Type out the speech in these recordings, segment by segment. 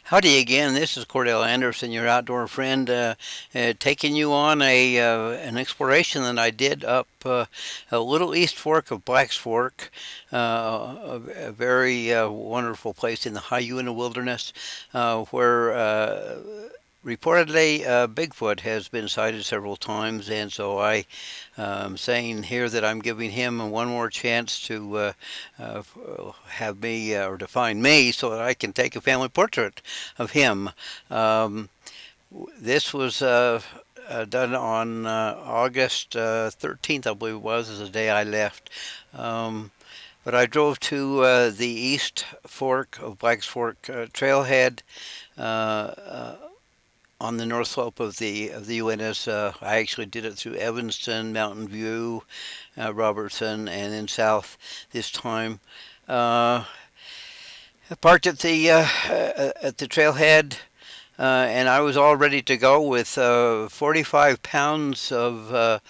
Howdy again. This is Cordell Anderson, your outdoor friend, taking you on an exploration that I did up a little east fork of Black's Fork, a very wonderful place in the High Uinta Wilderness, where reportedly Bigfoot has been sighted several times, and so I am saying here that I'm giving him one more chance to uh, have me or to find me so that I can take a family portrait of him. Um, this was done on August 13th, I believe it was, is the day I left. But I drove to the east fork of Black's Fork trailhead. On the north slope of the Uintas. I actually did it through Evanston, Mountain View, Robertson, and then south this time. I parked at the trailhead, and I was all ready to go with 45 pounds of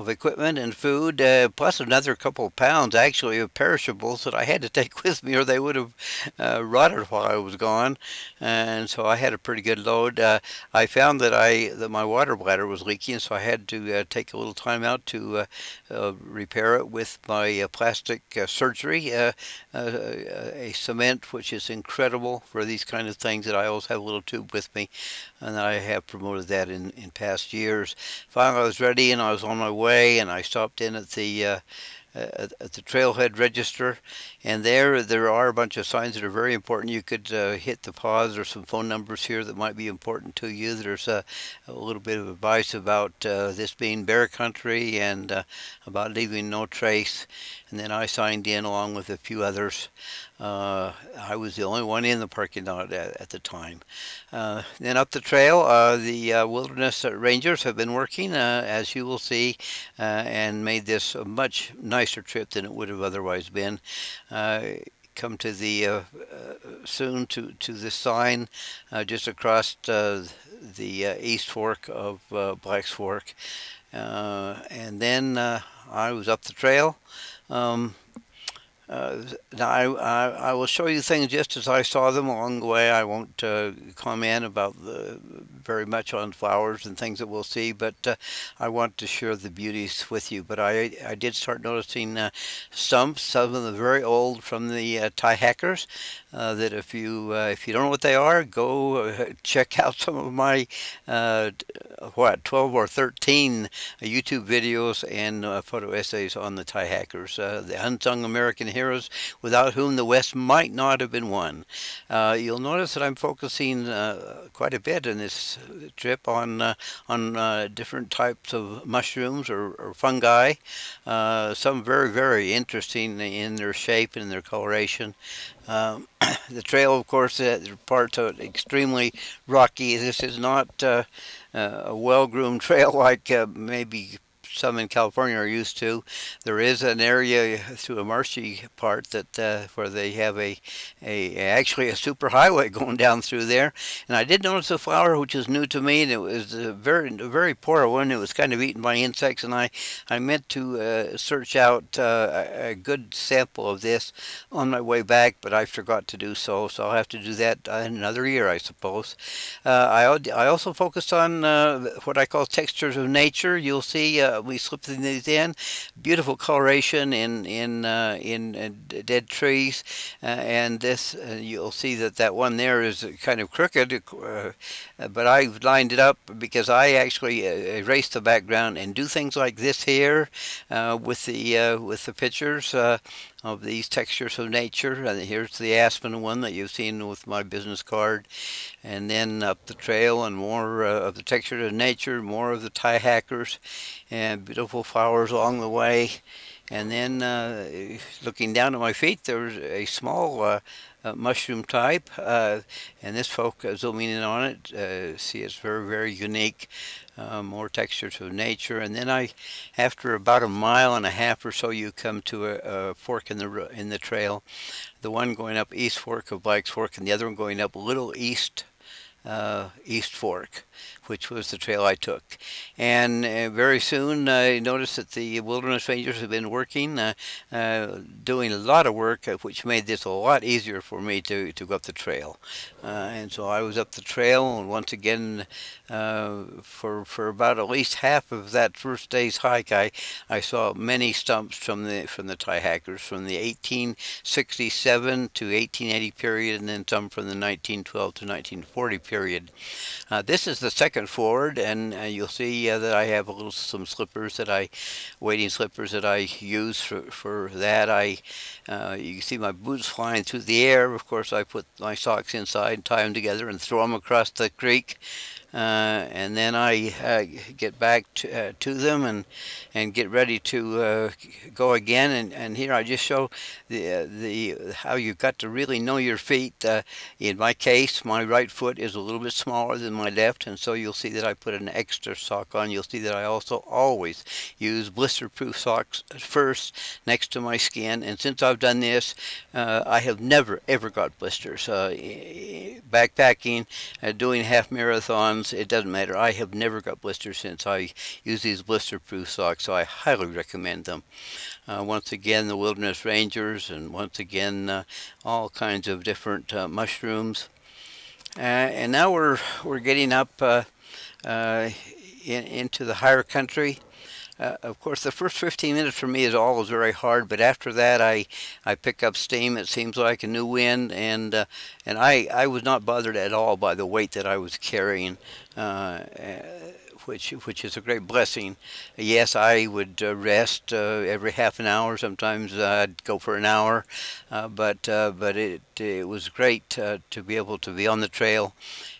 equipment and food, plus another couple of pounds actually of perishables that I had to take with me, or they would have rotted while I was gone. And so I had a pretty good load. I found that my water bladder was leaking, so I had to take a little time out to repair it with my plastic surgery, a cement which is incredible for these kind of things. That I always have a little tube with me, and I have promoted that in past years. Finally, I was ready and I was on my way, and I stopped in at the trailhead register, and there are a bunch of signs that are very important. You could hit the pause. There's some phone numbers here that might be important to you. There's a little bit of advice about this being bear country and about leaving no trace. And then I signed in along with a few others. I was the only one in the parking lot at the time. Then up the trail, the wilderness rangers have been working, as you will see, and made this a much nicer trip than it would have otherwise been. Come to the soon to this sign just across the east fork of Black's Fork, and then I was up the trail. Um, now I will show you things just as I saw them along the way. I won't comment about very much on flowers and things that we'll see, but I want to share the beauties with you. But I did start noticing stumps, some of them very old from the tie hackers. That if you don't know what they are, go check out some of my 12 or 13 YouTube videos and photo essays on the tie hackers, the unsung American heroes without whom the West might not have been won. You'll notice that I'm focusing quite a bit in this trip on different types of mushrooms or fungi. Some very interesting in their shape and their coloration. The trail, of course, parts of it extremely rocky. This is not a well-groomed trail like maybe some in California are used to. There is an area through a marshy part that where they have actually a super highway going down through there. And I did notice a flower which is new to me, and it was a very poor one. It was kind of eaten by insects, and I meant to search out a good sample of this on my way back, but I forgot to do so. So I'll have to do that in another year, I suppose. I also focused on what I call textures of nature. You'll see we slipped these in. Beautiful coloration in dead trees, and this you'll see that one there is kind of crooked, but I've lined it up because I actually erase the background and do things like this here with the pictures of these textures of nature. And here's the aspen one that you've seen with my business card, and then up the trail and more of the textures of nature, more of the tie hackers, and beautiful flowers along the way. And then looking down at my feet, there's a small mushroom type, and this folk zooming in on it, see it's very unique. More textures of nature, and then after about a mile and a half or so, you come to a fork in the trail. The one going up East Fork of Black's Fork, and the other one going up Little East Fork. which was the trail I took. And very soon I noticed that the Wilderness Rangers have been working, doing a lot of work, which made this a lot easier for me to go up the trail. And so I was up the trail, and once again, for about at least half of that first day's hike, I saw many stumps from the tie hackers from the 1867 to 1880 period, and then some from the 1912 to 1940 period. This is the second ford, and you'll see that I have some slippers wading slippers that I use for that. You can see my boots flying through the air. Of course, I put my socks inside, tie them together, and throw them across the creek. And then I get back to them and get ready to go again. And here I just show the how you've got to really know your feet. In my case, my right foot is a little bit smaller than my left, and so you'll see that I put an extra sock on. You'll see that I also always use blister-proof socks first next to my skin. And since I've done this, I have never ever got blisters. Backpacking, doing half marathons, it doesn't matter. I have never got blisters since I use these blister-proof socks, so I highly recommend them. Once again, the Wilderness Rangers, and once again, all kinds of different mushrooms. And now we're getting up into the higher country. Of course, the first 15 minutes for me is always very hard, but after that, I pick up steam. It seems like a new wind, and I was not bothered at all by the weight that I was carrying, which is a great blessing. Yes, I would rest every half an hour. Sometimes I'd go for an hour, but it was great to be able to be on the trail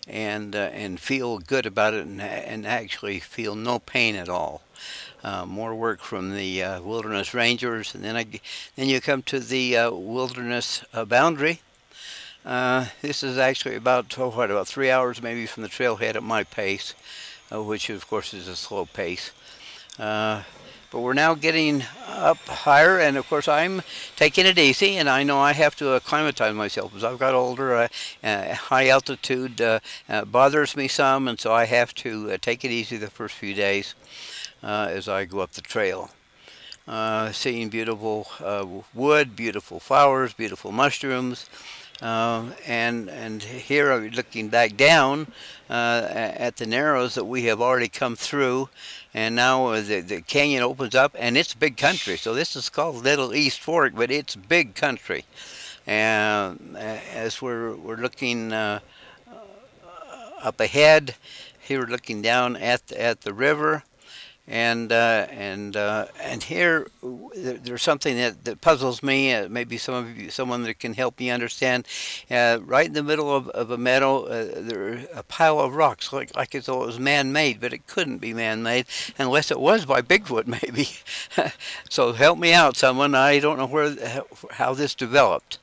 and feel good about it, and actually feel no pain at all. More work from the Wilderness Rangers, and then you come to the Wilderness Boundary. This is actually about 3 hours maybe from the trailhead at my pace, which of course is a slow pace. But we're now getting up higher, and of course I'm taking it easy, and I know I have to acclimatize myself. As I've got older, high altitude bothers me some, and so I have to take it easy the first few days as I go up the trail. Seeing beautiful wood, beautiful flowers, beautiful mushrooms, and here I'm looking back down at the narrows that we have already come through, and now the canyon opens up, and it's big country. So this is called Little East Fork, but it's big country. And as we're looking up ahead, here we're looking down at the river. And here there's something that puzzles me. Maybe someone that can help me understand. Right in the middle of a meadow, there's a pile of rocks, like as though it was man-made, but it couldn't be man-made unless it was by Bigfoot, maybe. So help me out, someone. I don't know how this developed.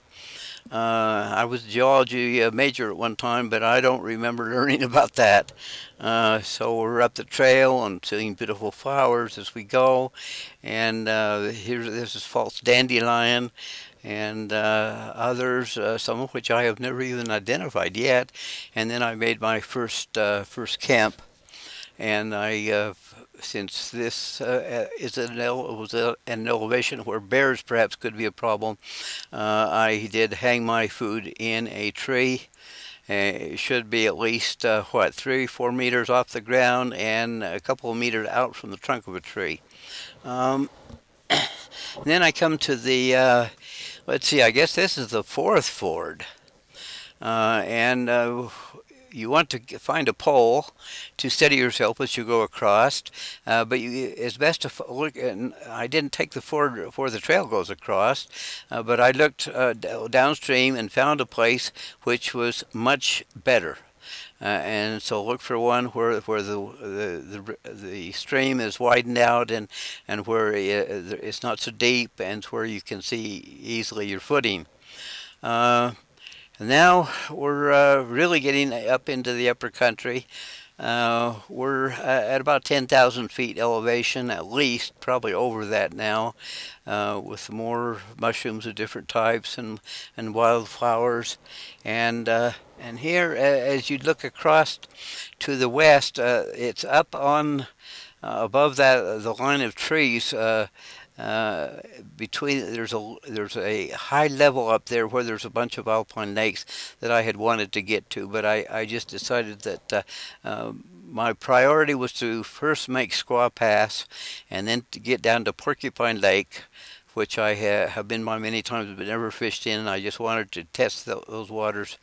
I was a geology major at one time, but I don't remember learning about that. So we're up the trail and seeing beautiful flowers as we go. And this is false dandelion and others, some of which I have never even identified yet. And then I made my first camp. And since this was an elevation where bears perhaps could be a problem, I did hang my food in a tree. It should be at least 3-4 meters off the ground and a couple of meters out from the trunk of a tree. Then I come to the let's see, I guess this is the fourth ford, and you want to find a pole to steady yourself as you go across, but it's best to look. And I didn't take the ford where the trail goes across, but I looked downstream and found a place which was much better. And so look for one where the stream is widened out and where it's not so deep and where you can see easily your footing. Now we're really getting up into the upper country, We're at about 10,000 feet elevation, at least, probably over that now, with more mushrooms of different types and wildflowers. And here, as you look across to the west, it's up on above that the line of trees. Uh, Between there's a high level up there where there's a bunch of alpine lakes that I had wanted to get to, but I just decided that my priority was to first make Squaw Pass and then to get down to Porcupine Lake, which I have been by many times but never fished in. And I just wanted to test those waters,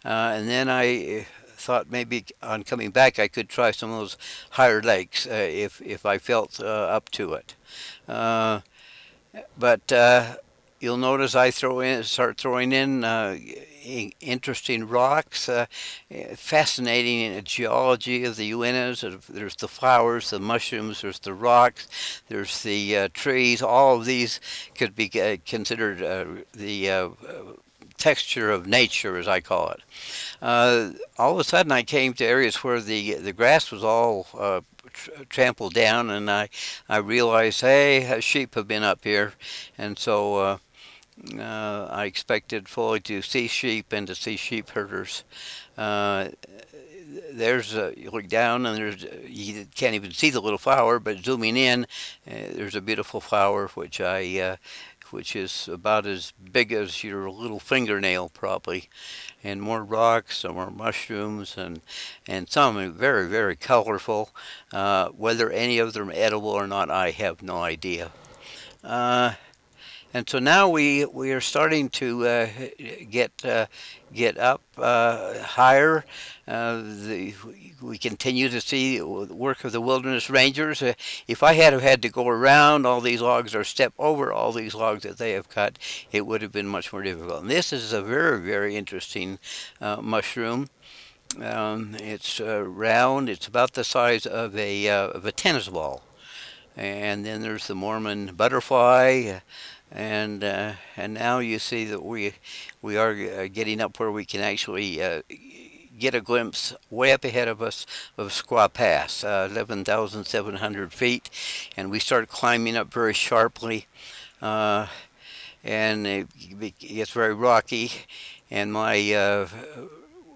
and then I thought maybe on coming back I could try some of those higher lakes if I felt up to it. Uh, but you'll notice I start throwing in interesting rocks, fascinating geology of the Uintas. There's the flowers, the mushrooms, there's the rocks, there's the trees. All of these could be considered the texture of nature, as I call it. All of a sudden, I came to areas where the grass was all trampled down, and I realized, hey, sheep have been up here, and so I expected fully to see sheep and to see sheep herders. Uh, you look down and you can't even see the little flower, but zooming in, there's a beautiful flower which is about as big as your little fingernail probably, and more rocks, some more mushrooms, and some very, very colorful. Whether any of them are edible or not, I have no idea. Uh, and so now we are starting to get up higher. We continue to see the work of the wilderness rangers. If I had have had to go around all these logs or step over all these logs that they have cut, it would have been much more difficult. And this is a very, very interesting mushroom. It's round. It's about the size of a tennis ball. And then there's the Mormon butterfly, and now you see that we are getting up where we can actually get a glimpse way up ahead of us of Squaw Pass, 11,700 feet, and we start climbing up very sharply, and it gets very rocky, and my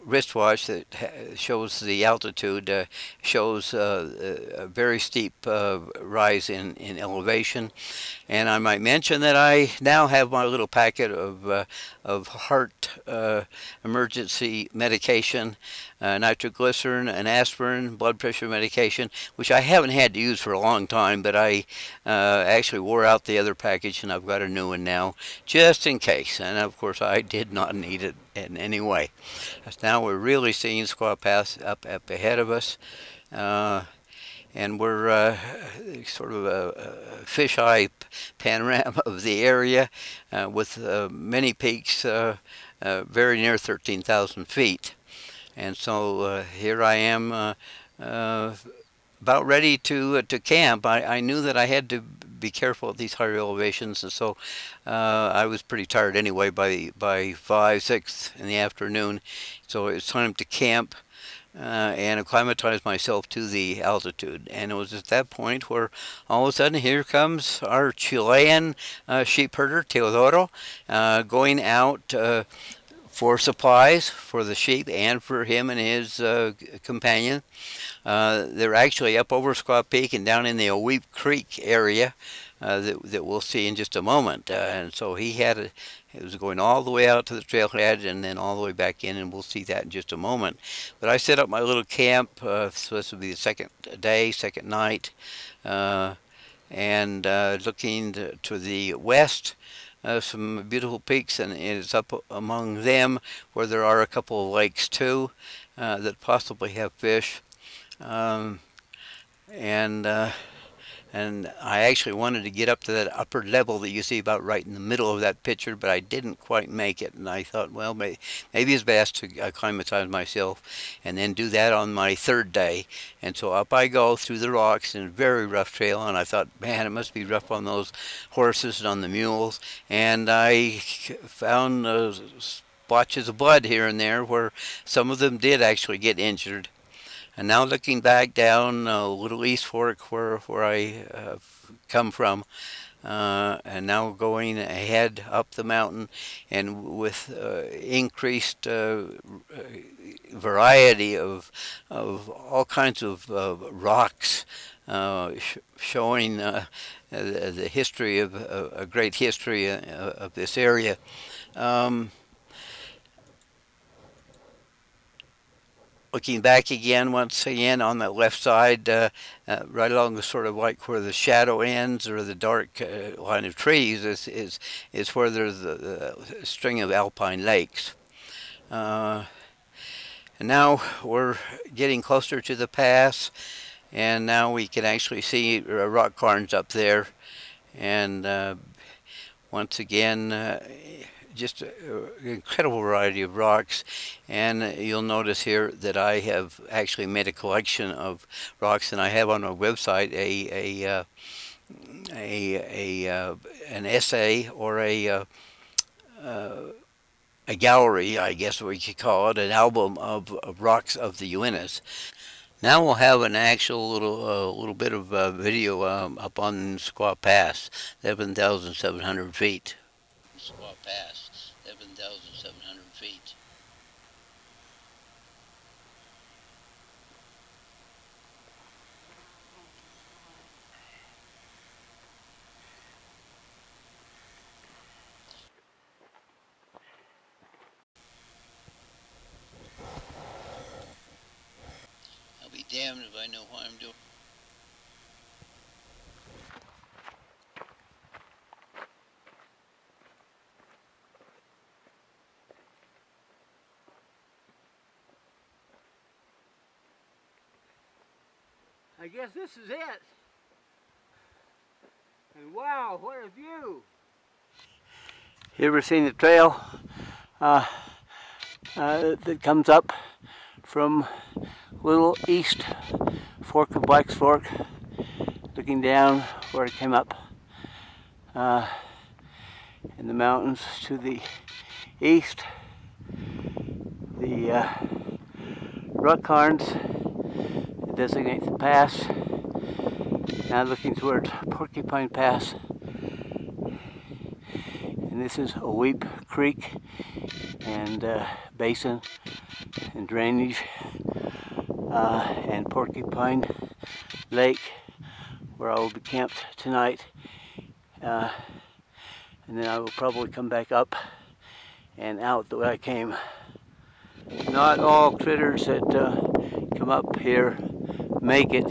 wristwatch that shows the altitude shows a very steep rise in elevation. And I might mention that I now have my little packet of heart emergency medication, nitroglycerin, and aspirin, blood pressure medication, which I haven't had to use for a long time, but I actually wore out the other package and I've got a new one now, just in case. And of course I did not need it in any way. Now we're really seeing Squaw Pass up ahead of us. And we're sort of a fisheye panorama of the area with many peaks very near 13,000 feet. And so here I am about ready to camp. I knew that I had to be careful at these higher elevations, and so I was pretty tired anyway by 5, 6 in the afternoon. So it's time to camp. And acclimatize myself to the altitude. And it was at that point where all of a sudden here comes our Chilean sheep herder, Teodoro, going out for supplies for the sheep and for him and his companion. They're actually up over Squaw Peak and down in the Oweep Creek area that we'll see in just a moment. And so it was going all the way out to the trailhead and then all the way back in, and we'll see that in just a moment. But I set up my little camp, so this will be the second day, second night, and looking to the west, some beautiful peaks, and it's up among them where there are a couple of lakes too that possibly have fish. Um, and I actually wanted to get up to that upper level that you see about right in the middle of that picture, but I didn't quite make it. And I thought, well, maybe it's best to acclimatize myself and then do that on my third day. And so up I go through the rocks in a very rough trail, and I thought, man, it must be rough on those horses and on the mules. And I found splotches of blood here and there where some of them did actually get injured. And now looking back down Little East Fork, where I come from, and now going ahead up the mountain, and with increased variety of all kinds of rocks, showing the history of a great history of this area. Um, Looking back again, once again on the left side, right along the sort of like where the shadow ends or the dark line of trees is where there's a string of alpine lakes. And now we're getting closer to the pass, and now we can actually see rock cairns up there. And once again, just an incredible variety of rocks. And you'll notice here that I have actually made a collection of rocks, and I have on my website an essay or a gallery, I guess we could call it, an album of rocks of the Uintas. Now we'll have an actual little bit of video up on Squaw Pass, 11,700 feet. Squaw Pass, 11,700 feet. I'll be damned if I know what I'm doing. I guess this is it. And wow, what a view! You ever seen the trail that comes up from Little East Fork of Black's Fork, looking down where it came up in the mountains to the east? The rock cairns designate the pass. Now looking towards Porcupine Pass, and this is Oweep Creek and basin and drainage, and Porcupine Lake, where I will be camped tonight, and then I will probably come back up and out the way I came. Not all critters that come up here make it,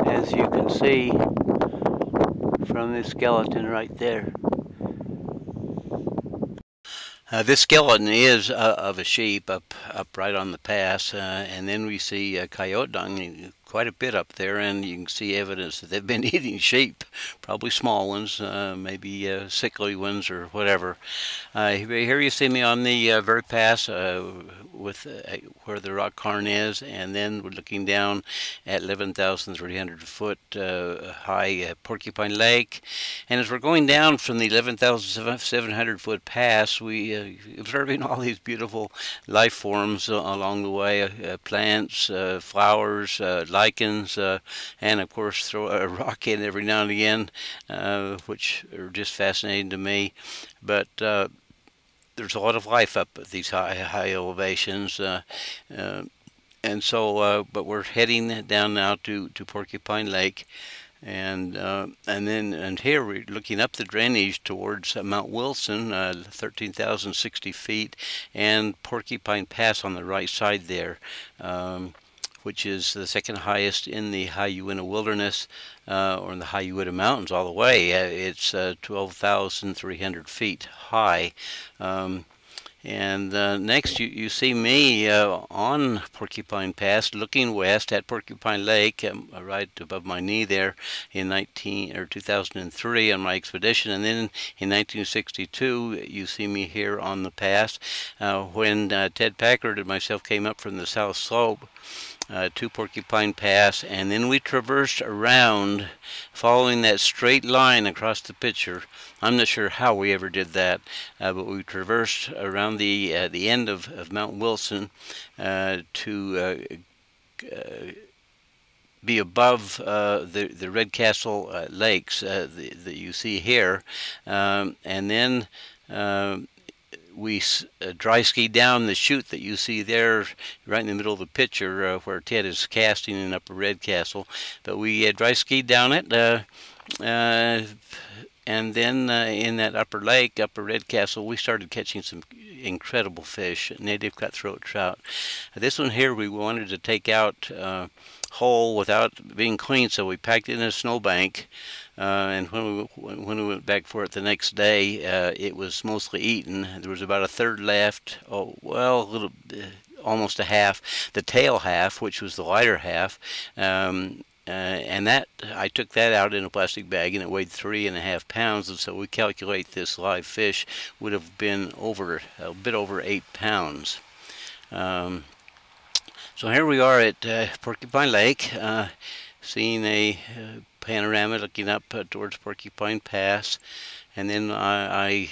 as you can see from this skeleton right there. This skeleton is of a sheep up right on the pass, and then we see coyote dung quite a bit up there, and you can see evidence that they've been eating sheep, probably small ones, maybe sickly ones or whatever. Here you see me on the very pass with where the rock cairn is, and then we're looking down at 11,300 foot high Porcupine Lake. And as we're going down from the 11,700 foot pass, we observing all these beautiful life forms along the way, plants, flowers, lichens, and of course throw a rock in every now and again, which are just fascinating to me. But there's a lot of life up at these high elevations, and so but we're heading down now to Porcupine Lake. And here we're looking up the drainage towards Mount Wilson, 13,060 feet, and Porcupine Pass on the right side there, which is the second highest in the High Uinta Wilderness, or in the High Uinta Mountains all the way. It's 12,300 feet high. And next you see me on Porcupine Pass looking west at Porcupine Lake, right above my knee there in 2003 on my expedition. And then in 1962 you see me here on the pass when Ted Packard and myself came up from the South Slope to Porcupine Pass, and then we traversed around following that straight line across the picture. I'm not sure how we ever did that, but we traversed around the end of Mount Wilson to be above the Red Castle lakes that you see here, and then we dry skied down the chute that you see there right in the middle of the picture where Ted is casting in Upper Red Castle. But we dry skied down it, and then in that upper lake, Upper Red Castle, we started catching some incredible fish, native cutthroat trout. This one here we wanted to take out whole without being clean, so we packed it in a snowbank. And when we went back for it the next day, it was mostly eaten. There was about a third left. Oh, well, a little, almost a half. The tail half, which was the lighter half, and that I took that out in a plastic bag, and it weighed 3.5 pounds. And so we calculate this live fish would have been a bit over 8 pounds. So here we are at Porcupine Lake, seeing a panorama looking up towards Porcupine Pass. And then I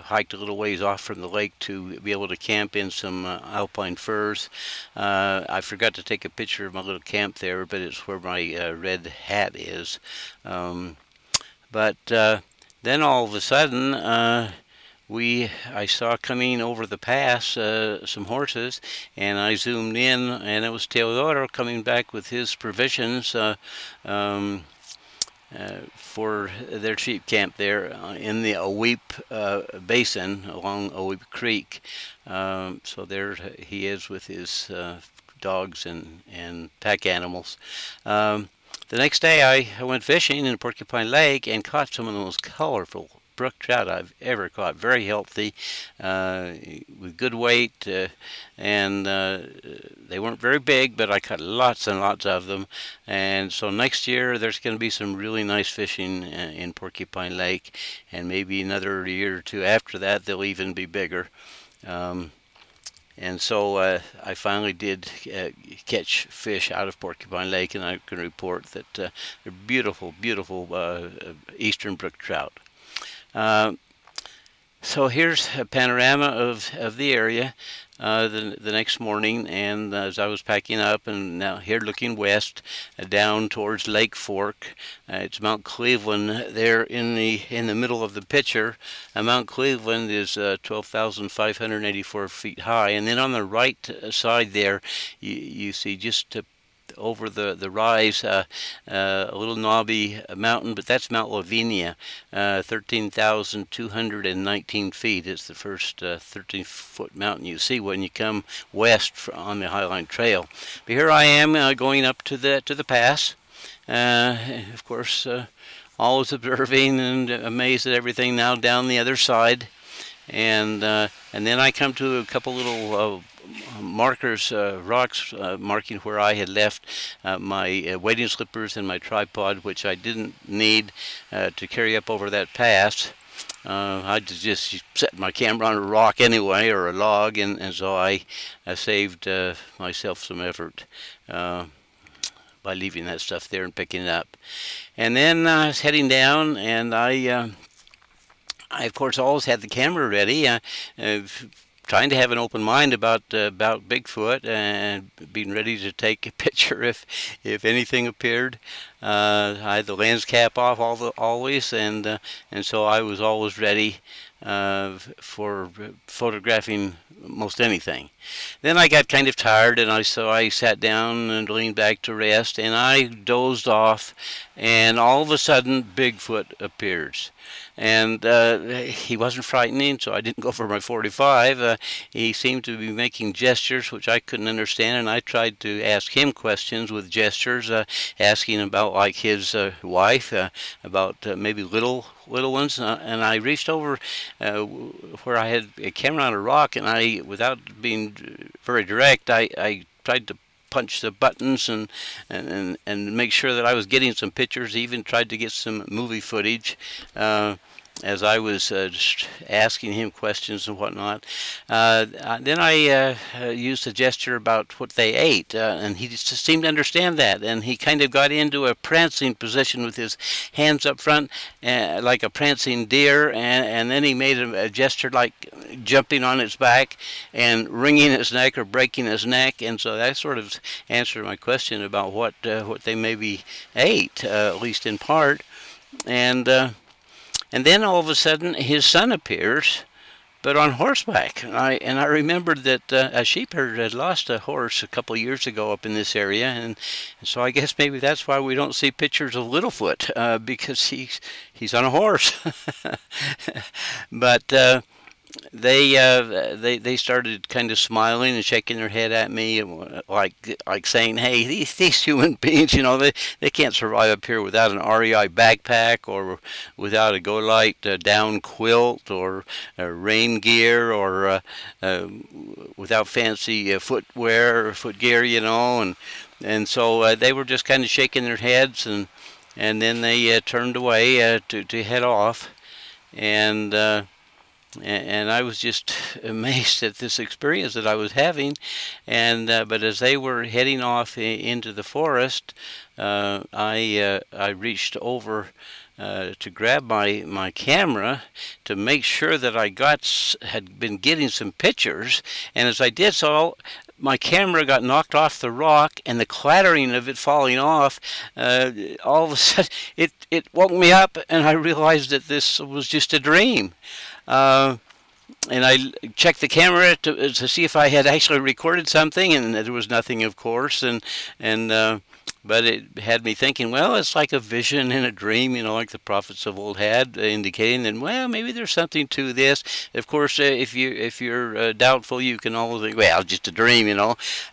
hiked a little ways off from the lake to be able to camp in some alpine firs. I forgot to take a picture of my little camp there, but it's where my red hat is. But then all of a sudden, I saw coming over the pass some horses, and I zoomed in, and it was Teodoro coming back with his provisions for their sheep camp there in the Oweep Basin along Oweep Creek. So there he is with his dogs and pack animals. The next day I went fishing in Porcupine Lake and caught some of the most colorful brook trout I've ever caught. Very healthy, with good weight, and they weren't very big, but I caught lots and lots of them. And so next year there's going to be some really nice fishing in Porcupine Lake, and maybe another year or two after that they'll even be bigger. And so I finally did catch fish out of Porcupine Lake, and I can report that they're beautiful, beautiful eastern brook trout. So here's a panorama of the area the next morning, and as I was packing up, and now here looking west down towards Lake Fork. It's Mount Cleveland there in the middle of the picture. Mount Cleveland is 12,584 feet high, and then on the right side there you see just over the rise, a little knobby mountain, but that's Mount Lavinia, 13,219 feet. It's the first 13-foot mountain you see when you come west on the Highline Trail. But here I am going up to the pass. Of course, always observing and amazed at everything now down the other side. And then I come to a couple little markers, rocks marking where I had left my wading slippers and my tripod, which I didn't need to carry up over that pass. I just set my camera on a rock anyway, or a log, and so I saved myself some effort by leaving that stuff there and picking it up. And then I was heading down, and I of course always had the camera ready, trying to have an open mind about Bigfoot, and being ready to take a picture if anything appeared. I had the lens cap off always, and so I was always ready for photographing most anything. Then I got kind of tired, and so I sat down and leaned back to rest, and I dozed off, and all of a sudden Bigfoot appears. And he wasn't frightening, so I didn't go for my 45. He seemed to be making gestures which I couldn't understand, and I tried to ask him questions with gestures, asking about like his wife, about maybe little ones, and I reached over where I had a camera on a rock, and I, without being very direct, I tried to punch the buttons and make sure that I was getting some pictures. Even tried to get some movie footage. as I was just asking him questions and whatnot. Then I used a gesture about what they ate, and he just seemed to understand that. And he kind of got into a prancing position with his hands up front, like a prancing deer, and then he made a gesture like jumping on its back and wringing its neck or breaking its neck. And so that sort of answered my question about what they maybe ate, at least in part. And and then all of a sudden, his son appears, but on horseback. And I remembered that a sheep herder had lost a horse a couple of years ago up in this area, and so I guess maybe that's why we don't see pictures of Littlefoot, because he's on a horse. But they started kind of smiling and shaking their head at me, like saying, "Hey, these human beings, they can't survive up here without an REI backpack or without a Go Light down quilt or rain gear or without fancy footwear or foot gear, and so they were just kind of shaking their heads, and then they turned away to head off, and I was just amazed at this experience that I was having. And but as they were heading off into the forest, I reached over to grab my camera to make sure that had been getting some pictures. And as I did so, my camera got knocked off the rock, and the clattering of it falling off, all of a sudden it woke me up, and I realized that this was just a dream. And I checked the camera to see if I had actually recorded something, and there was nothing, of course. But it had me thinking, well, it's like a vision in a dream, like the prophets of old had, indicating that, well, maybe there's something to this. Of course, if you're doubtful, you can always think, well, just a dream.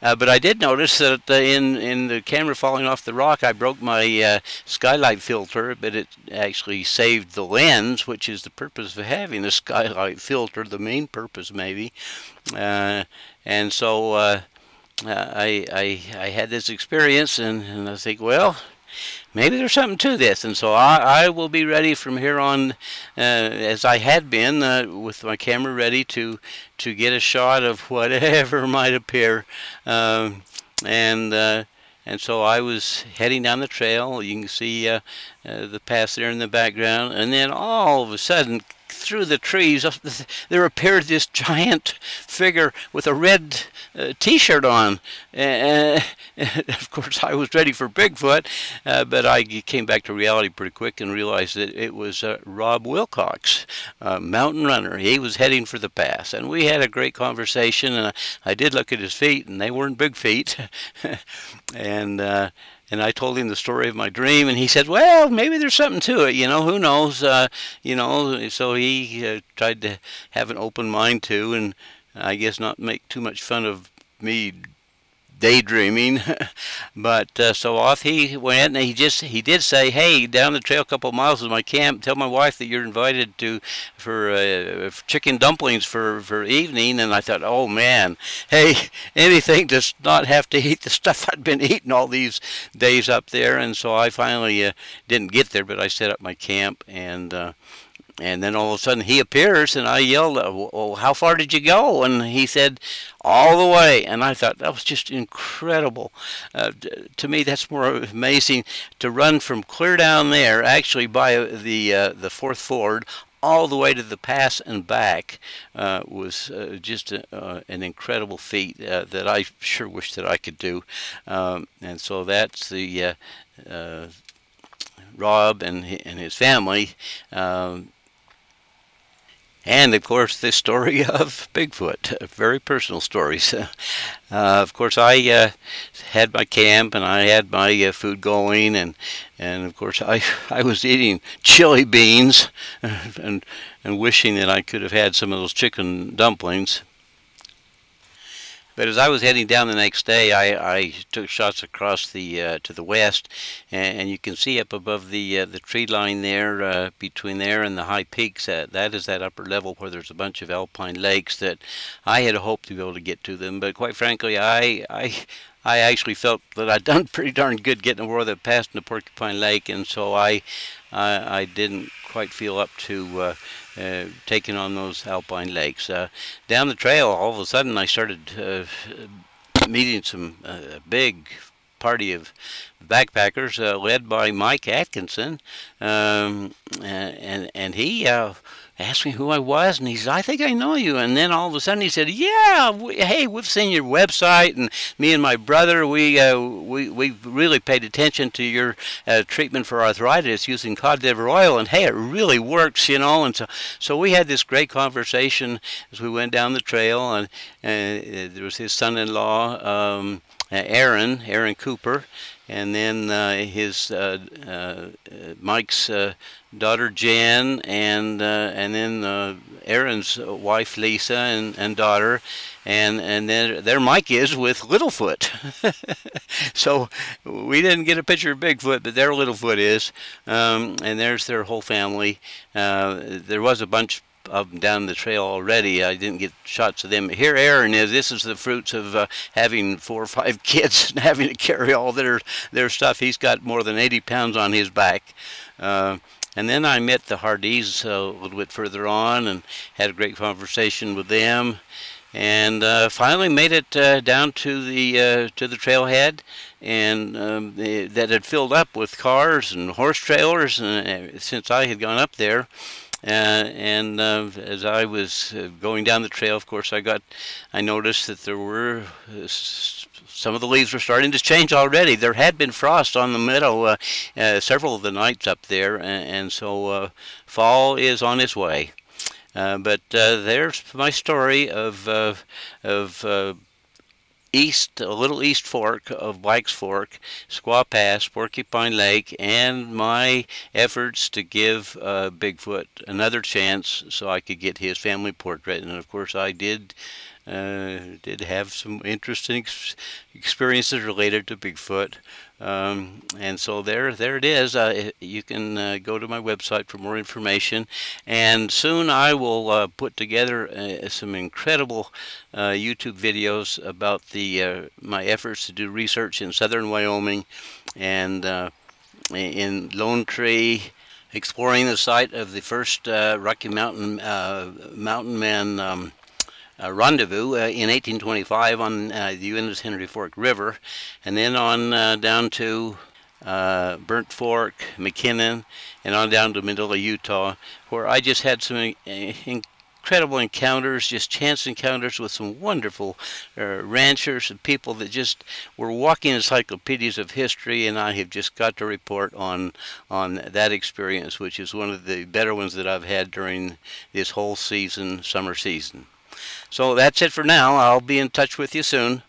But I did notice that in the camera falling off the rock, I broke my skylight filter, but it actually saved the lens, which is the purpose of having a skylight filter, the main purpose maybe. And so I had this experience, and I think, well, maybe there's something to this. And so I will be ready from here on, as I had been, with my camera ready to get a shot of whatever might appear. And so I was heading down the trail. You can see the path there in the background, and then all of a sudden, through the trees, there appeared this giant figure with a red T-shirt on. And of course, I was ready for Bigfoot, but I came back to reality pretty quick and realized that it was Rob Wilcox, mountain runner. He was heading for the pass, and we had a great conversation. And I did look at his feet, and they weren't big feet. And I told him the story of my dream, and he said, well, maybe there's something to it, who knows, so he tried to have an open mind too, and I guess not make too much fun of me daydreaming. But so off he went, and he did say, hey, down the trail a couple of miles is my camp, tell my wife that you're invited for chicken dumplings for evening. And I thought, oh man, hey, anything to not have to eat the stuff I'd been eating all these days up there. And so I finally didn't get there, but I set up my camp, and then all of a sudden he appears, and I yelled, well, how far did you go? And he said, all the way. And I thought, that was just incredible. To me, that's more amazing to run from clear down there, actually by the fourth ford, all the way to the pass and back. Was just an incredible feat that I sure wish that I could do. And so that's the Rob and his family. And, of course, the story of Bigfoot, very personal stories. Of course, I had my camp, and I had my food going, and of course, I was eating chili beans and wishing that I could have had some of those chicken dumplings. But as I was heading down the next day, I took shots across to the west, and you can see up above the tree line there, between there and the high peaks. That is that upper level where there's a bunch of alpine lakes that I had hoped to be able to get to them. But quite frankly, I I actually felt that I'd done pretty darn good getting over the past into Porcupine Lake, and so I didn't quite feel up to taking on those alpine lakes. Down the trail, all of a sudden, I started meeting some big party of backpackers led by Mike Atkinson, and he asked me who I was, and he said, "I think I know you." And then all of a sudden he said, "Yeah, hey, we've seen your website, and me and my brother, we really paid attention to your treatment for arthritis using cod liver oil, and hey, it really works, you know." And so we had this great conversation as we went down the trail, and there was his son-in-law, Aaron Cooper, and then his Mike's daughter Jen, and then Aaron's wife Lisa and daughter, and then there Mike is with Littlefoot. So we didn't get a picture of Bigfoot, but there Littlefoot is, and there's their whole family. There was a bunch of them down the trail already. I didn't get shots of them. Here Aaron is. This is the fruits of having 4 or 5 kids and having to carry all their stuff. He's got more than 80 pounds on his back. And then I met the Hardys a little bit further on and had a great conversation with them, and finally made it down to the trailhead, and that had filled up with cars and horse trailers, and since I had gone up there. As I was going down the trail, of course, I noticed that there were some of the leaves were starting to change already. There had been frost on the meadow several of the nights up there, and so fall is on its way. But there's my story of a little east fork of Black's Fork, Squaw Pass, Porcupine Lake, and my efforts to give Bigfoot another chance so I could get his family portrait. And of course I did have some interesting experiences related to Bigfoot. And so there it is. You can go to my website for more information, and soon I will put together some incredible YouTube videos about my efforts to do research in southern Wyoming and in Lone Tree, exploring the site of the first Rocky Mountain Mountain Man rendezvous in 1825 on the Uinta's Henry Fork River, and then on down to Burnt Fork, McKinnon, and on down to Manila, Utah, where I just had some incredible encounters, just chance encounters with some wonderful ranchers and people that just were walking encyclopedias of history, and I have just got to report on that experience, which is one of the better ones that I've had during this whole season, summer season. So that's it for now. I'll be in touch with you soon.